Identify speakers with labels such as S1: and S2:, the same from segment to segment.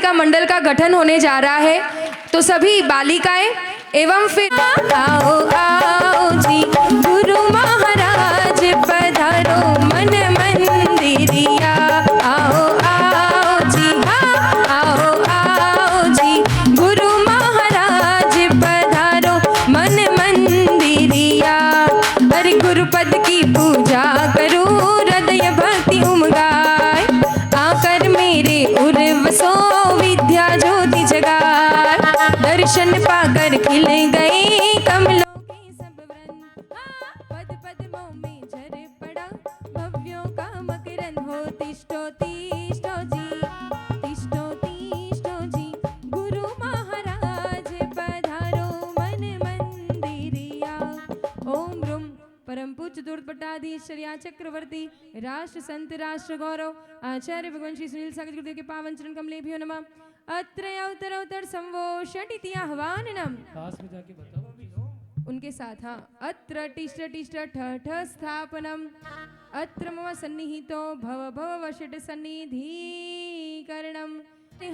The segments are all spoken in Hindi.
S1: बालिका मंडल का गठन होने जा रहा है, तो सभी बालिकाएं एवं फिर आओ आओ जी गुरु महाराज पधारो मन मंदिरिया। आओ आओ जी आओ आओ जी गुरु महाराज पधारो मन मंदिरिया। अरे गुरुपद की पूजा करो हृदय भक्ति उमगाए, आकर मेरे उर्वसो विद्या ज्योति जगाए। दर्शन पाकर खिल गए कमलों के सब वृंद, पद पद्मों में झर पड़ा भव्यों का मकरंद। हो तिष्ठो तिष्ठो जी तिष्ठो तिष्ठो जी गुरु महाराज पधारो मन मंदिरिया। ओम रूम परम पूज्य दूरपट्टाधीश्वरिया चक्रवर्ती राष्ट्र संत राष्ट्र गौरव आचार्य भगवान श्री सुनील सागर गुरुदेव के पावन चरण कमलेभ्यो नमः। अत्र अवतर संवोषटिति आह्वाननम, पास में जाके बताओ उनके साथ। हाँ, अत्र टिष्ट टिष्ट ठ ठ स्थापनम, अत्र मम सन्निहितो भव भव वषट सन्निधिकरणम।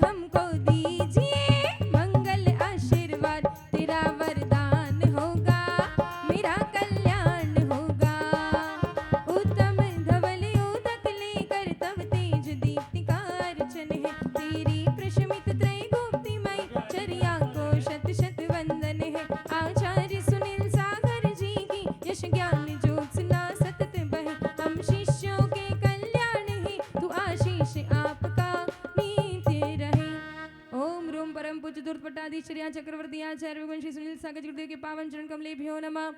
S1: हमको दीजिए मंगल आशीर्वाद, तेरा वरदान होगा मेरा कल्याण होगा। उत्तम धवल उदक लेकर तब तेज दीप्ति का अर्चन है, तेरी प्रशमित त्रैगुप्तिमय चर्या को शत शत वंदन है। आचार्य सुनील सागर जी की यश ज्ञान ज्योत्सना सतत बहे, हम शिष्यों के कल्याण है तू आशीष आपका नित्य रहे। ओम रूम परम पूज्य दूरपट्टाधीश्वरिया चक्रवर्ती आचार्य भगवान श्री सुनील सागर गुरुदेव के पावन चरण कमलेभ्यो नमः।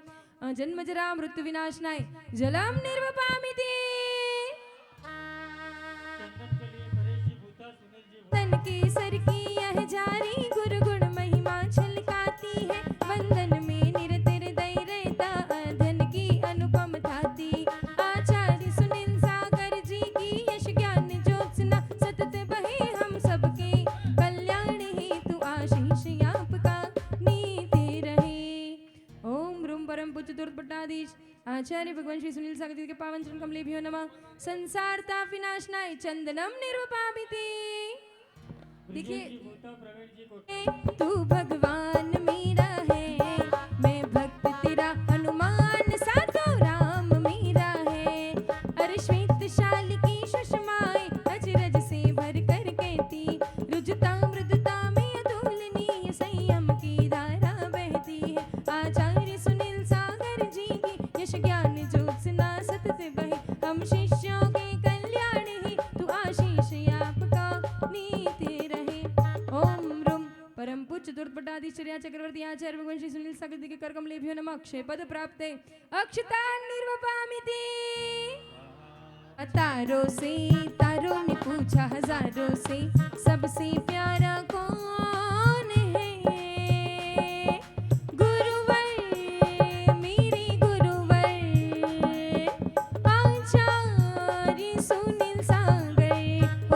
S1: जन्म जरा मृत्यु विनाशनाय जलम निर्वपामिति, तन केसर की यह जारी गुरु गुण महिमा छलकाती है। वंदन में निरत हृदय रहता अधन की अनुपम थाती। आचार्य सुनील सागर जी की यश ज्ञान ज्योत्सना सतत बहे, हम सबके कल्याण हेतु आशीष आपका नीते रहे। ओम रूम परम पूज्य दूरपट्टाधीश आचार्य भगवान श्री सुनील सागर जी के पावन चरण कमलेभ्यो नमः। संसार ताप विनाशनाय चंदनम निर्वपामिति। देखिए तू भगवान मेरा है, मैं भक्त तेरा हनुमान साधो राम मेरा है। अरे श्वेत शाल की सुषमाएं अजरज से भर कर कहती, रुजुता मृदुता में अतुलनीय संयम की धारा बहती है। आचार्य सुनील सागर जी की यश ज्ञान ज्योत्सना सतत बहे, हम शिष्यों के कल्याण है तू आशीष आपका नीते रहे। ओम रूम परम पूज्य दूरपट्टाधीश्वरिया चक्रवर्ती आचार्य भगवान श्री सुनील सागर जी के कर कमलेभ्यो नमः। अक्षय पद प्राप्ते अक्षता निर्वपामिति। तारों से तारों ने पूछा हजारों से, सबसे प्यारा कौन है? गुरुवर मेरे गुरुवर आचार्य सुनील सागर। ओ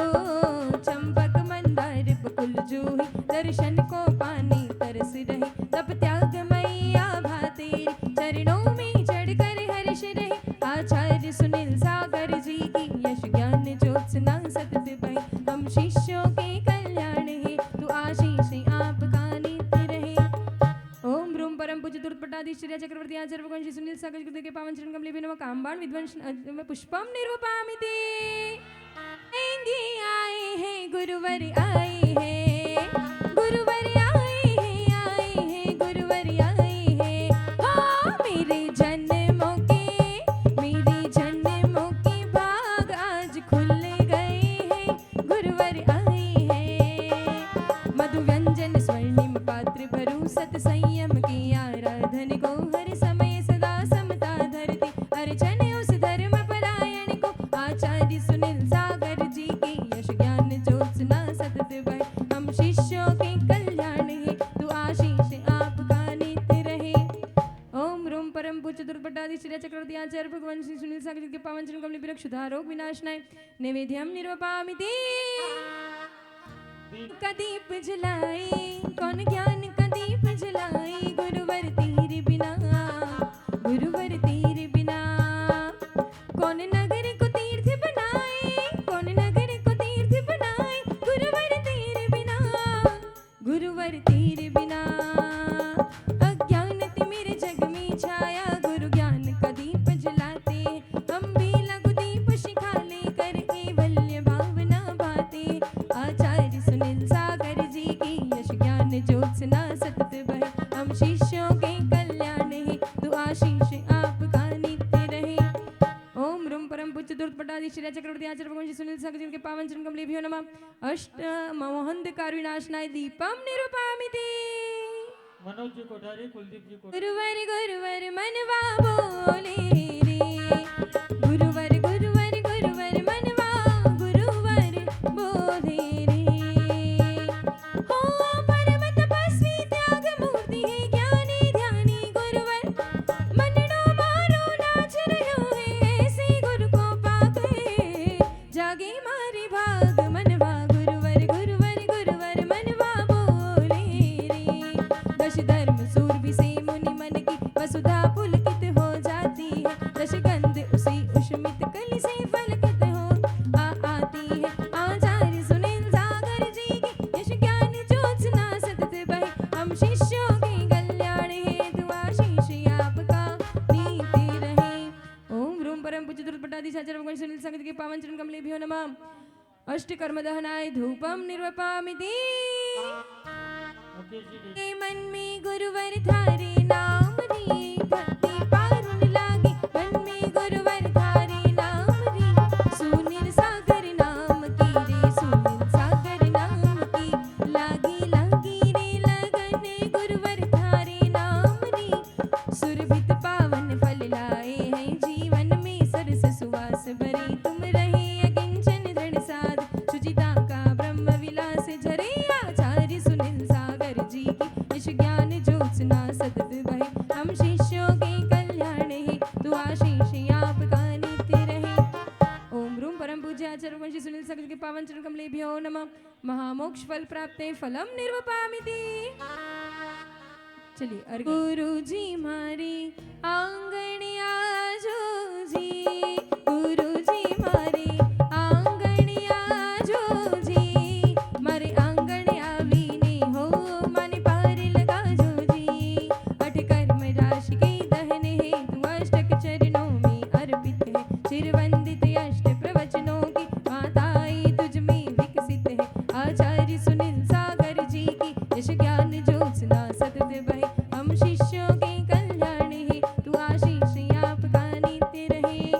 S1: चंपक मंदार बकुल जूही दर्शन को पाने तरस रहे, तप त्याग मैया भा तेरी चरणों में चढ़कर हर्ष रहे। आचार्य सुनील सागर जी की यश ज्ञान ज्योत्सना सतत बहे, हम शिष्यों के कल्याण है तू आशीष आपका नित्य रहे। ओम रूम परम पूज्य दूरपट्टाधीश्वरिया चक्रवर्ती आचार्य भगवान श्री सुनील सागर गुरुदेव के पावन चरण कमलेभ्यो नमः। कामबाण विध्वंस पुष्पम निर्वपामिति। आए हैं गुरुवर आए हैं, गुरुवर आए हैं गुरुवर आए हैं। हाँ मेरे जन्मों के भाग आज खुल गए हैं, गुरुवर आए हैं। मधु व्यंजन स्वर्णिम पात्र भरू सत संयम की आराधन को, हर समय सदा समता धरती अर्चन उस धर्म परायण को। आचार्य सुनील सागर जी की यश ज्ञान ज्योत्सना सतत बहे, हम शिष्यों के कल्याण है तू आशीष आपका नित्य रहे। ओम रूम परम पूज्य दूरपट्टाधीश्वरिया चक्रवर्ती आचार्य भगवान श्री सुनील सागर जी के पावन चरण कमलेभ्यो क्षुधा रोग विनाशनाय नैवेद्यम निर्वपामिति। का दीप जलाए कौन ज्ञान का दीप जलाए, गुरुवर तेरे बिना गुरुवर तेरे बिना। कौन नगर को तीर्थ बनाए, कौन नगर को तीर्थ बनाए, गुरुवर तेरे बिना। श्री चक्रवर्ती आचार्य भगवान श्री सुनील सागर जी के पावन चरण कमलेभ्यो नमः। अष्ट मोहंधकार विनाशनाय दीपम निरूपयामि।
S2: मनोज जी कोठारी, कुलदीप जी कोठारी।
S1: गुरुवर मनवा बोले रे, गुरुवर मनवा गुरुवर बोले रे। हो परम तपस्वी त्याग मूर्ति है ज्ञानी ध्यानी गुरुवर, मननो मारो नाच रहो है ऐसे गुरु को पाके, जागे मारे भाग मनवा गुरुवर मनवा बोले रे। दश धर्म सूर भी से मुनि मन की वसुधा पुलकित हो जाती है, दश गंध उसी उष्मित कली से फलकित हो आती है। आचार्य सुनील सागर जी की यश ज्ञान ज्योत्सना सतत बहे, हम शिष्यों के कल्याण हेतु आशीष आपका नीति रहे। ओम रूम परम पूज्य दुर्पटाधीश आचार्य भगवान सुनील सागर के पावन चरण कमलेभ्यो नमः। अष्ट कर्म दहनाय धूपम निर्वपामि। मन में गुरुवर थारे नाम री, भक्ति पारुन लागे मन में गुरुवर थारे नाम री। सुनील सागर नाम की रे, सुनील सागर नाम की लागी रे लगन गुरुवर थारे नाम री। सुरभित पावन फल लाए हैं जीवन में सरस सुवास भरे, तुम रहे अकिंचन दृढ़ साध सुचिता का ब्रह्म विलास झरे। आचार्य सुनील सागर जी की यश ज्ञान ज्योत्सना सतत बहे, हम शिष्यों के कल्याण है तू आशीष आपका नित्य रहे। ओम रूम परम पूज्य आचार्य भगवान श्री सुनील सागर के पावन चरण कमलेभ्यो नमः। महामोक्ष फल प्राप्ते फलम निर्वपामि। चलिए गुरु जी मारे आंगन आजो जी, गुरु जी मारे आंगन आजो जी, मारे आंगन आवीने हो मन पार लगा जो जी। अठ कर्म राशि के दहन है तू अष्टक चरणों में अर्पित है, चिरवंदित अष्ट प्रवचनों की माताएं तुझ में विकसित है। आचार्य सुनील सागर जी की यश ज्ञान ज्योत्सना सतत बहे, हम शिष्यों के कल्याण है तू आशीष आपका नित्य रहे।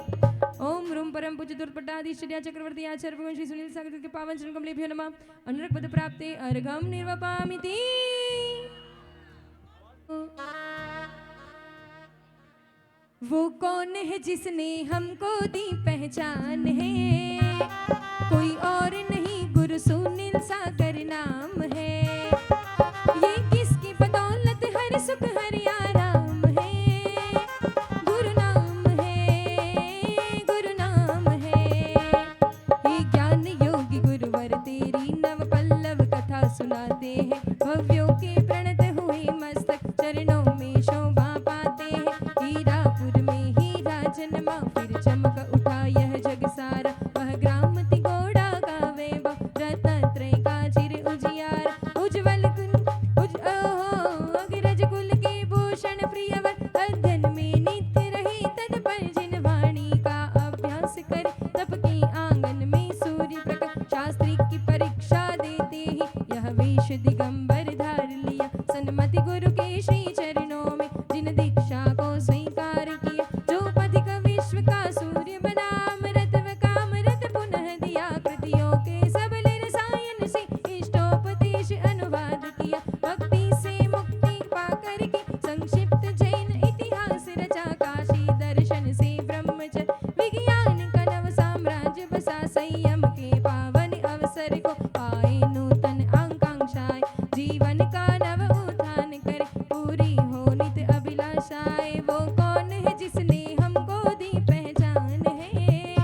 S1: ओम रूम परम पूज्य दुर्पटाधीश चक्रवर्ती आचार्य भगवान श्री सुनील सागर के पावन चरण कमलेभ्यो नमः। अनुरग पद प्राप्ते अर्घम निर्वपामि। वो कौन है जिसने हमको दी पहचान है, कोई और नहीं गुरु सुनील सागर नाम है। ये किसकी बदौलत हर सुख हर आराम है, गुरु नाम है, गुरु नाम है। ये ज्ञान योगी गुरुवर तेरी नव पल्लव कथा सुनाते हैं, भव्यों के प्रणत हुए मस्तक चरणों में शोभा पाते हैं। हीरापुर में हीरा जन्मा फिर चमक उठा यह जग सारा, वह ग्राम तिगोड़ा का वैभव रत्नत्रय का चिर उजियार। उज्जवल अग्रज कुल के भूषण प्रियवर, अध्ययन में नित्य रहे तत्पर जिन वाणी का अभ्यास कर। तप के आंगन में सूर्य प्रकाश शास्त्री की परीक्षा देते ही यह वेश दिगंबर धार लिया। सन्मति गुरु के श्री चरणों में जिन दीक्षा को स्वीकार किया, जो पथिक विश्व का सूर्य बना अमृत व कामरत पुनः दिया। कृतियों के सबल रसायन से इष्टोपदेश अनुवाद किया, भक्ति से मुक्ति पाकर के संक्षिप्त जैन इतिहास रचा। काशी दर्शन से ब्रह्मचर्य विज्ञान का नव साम्राज्य बसा, संयम के पावन अवसर को पाए नूतन आकांक्षाएं। जीवन का नव उत्थान करे पूरी हो नित अभिलाषाएं। वो कौन है जिसने हमको दी पहचान है,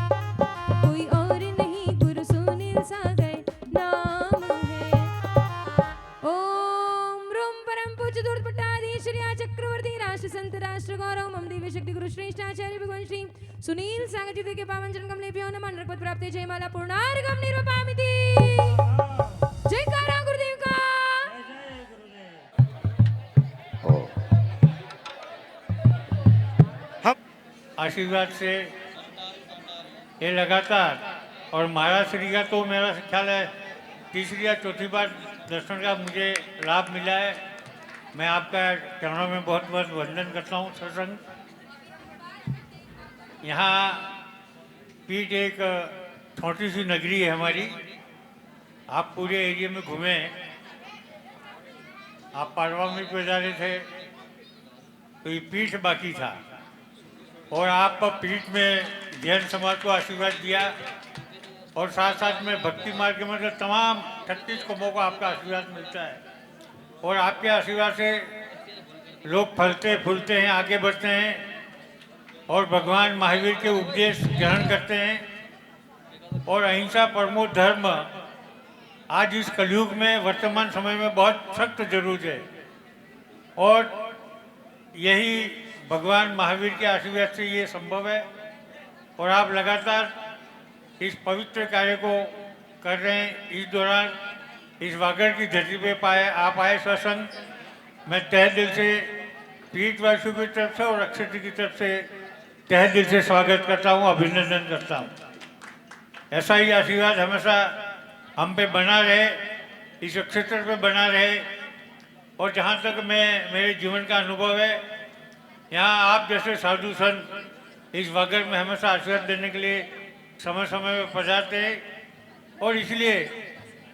S1: कोई और नहीं गुरु सुनील सागर नाम है। ओम रूम परम पूज्य दुर्पटाधीश श्री चक्रवर्ती राष्ट्र संत राष्ट्र गौरव मम दिव्य शक्ति गुरु श्रेष्ठ आचार्य भगवान श्री सुनील सागर जी के पावन चरण कमलेभ्यो नमः। नरपद प्राप्ते जयमाला पूर्णार्घम निर्वपामि। जयकारा गुरुदेव का।
S2: हम आशीर्वाद से ये लगातार, और महाराज श्री का तो मेरा ख्याल है तीसरी या चौथी बार दर्शन का मुझे लाभ मिला है। मैं आपका चरणों में बहुत बहुत वंदन करता हूँ। सत्संग यहाँ पीठ एक छोटी सी नगरी है हमारी। आप पूरे एरिया में घूमे, आप पारवा में पैदा थे तो ये पीठ बाकी था, और आप पीठ में जैन समाज को आशीर्वाद दिया, और साथ साथ में भक्ति मार्ग में मतलब तमाम 36 कौमों को आपका आशीर्वाद मिलता है। और आपके आशीर्वाद से लोग फलते फूलते हैं, आगे बढ़ते हैं, और भगवान महावीर के उपदेश ग्रहण करते हैं। और अहिंसा परमो धर्म आज इस कलयुग में वर्तमान समय में बहुत सख्त जरूरत है, और यही भगवान महावीर के आशीर्वाद से ये संभव है। और आप लगातार इस पवित्र कार्य को कर रहे हैं। इस दौरान इस वागड़ की धरती पे आप आए सत्संग, मैं तहे दिल से पीठवासियों की तरफ से और अक्षत्र की तरफ से तहे दिल से स्वागत करता हूँ, अभिनंदन करता हूँ। ऐसा ही आशीर्वाद हमेशा हम पे बना रहे, इस क्षेत्र पे बना रहे। और जहाँ तक मेरे जीवन का अनुभव है, यहाँ आप जैसे साधु संत इस वागड़ में हमेशा आशीर्वाद देने के लिए समय समय में पधारते हैं। और इसलिए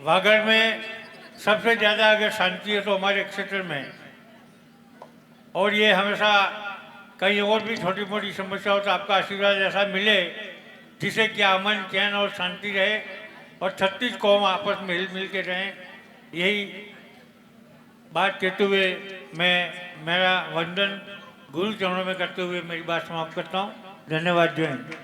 S2: वागड़ में सबसे ज़्यादा अगर शांति है तो हमारे क्षेत्र में। और ये हमेशा कहीं और भी छोटी मोटी समस्या हो तो आपका आशीर्वाद ऐसा मिले जिसे कि अमन चैन और शांति रहे, और 36 कौम आपस में हिल मिल के रहें। यही बात कहते हुए मैं मेरा वंदन गुरु चरणों में करते हुए मेरी बात समाप्त करता हूँ। धन्यवाद। जय हिंद।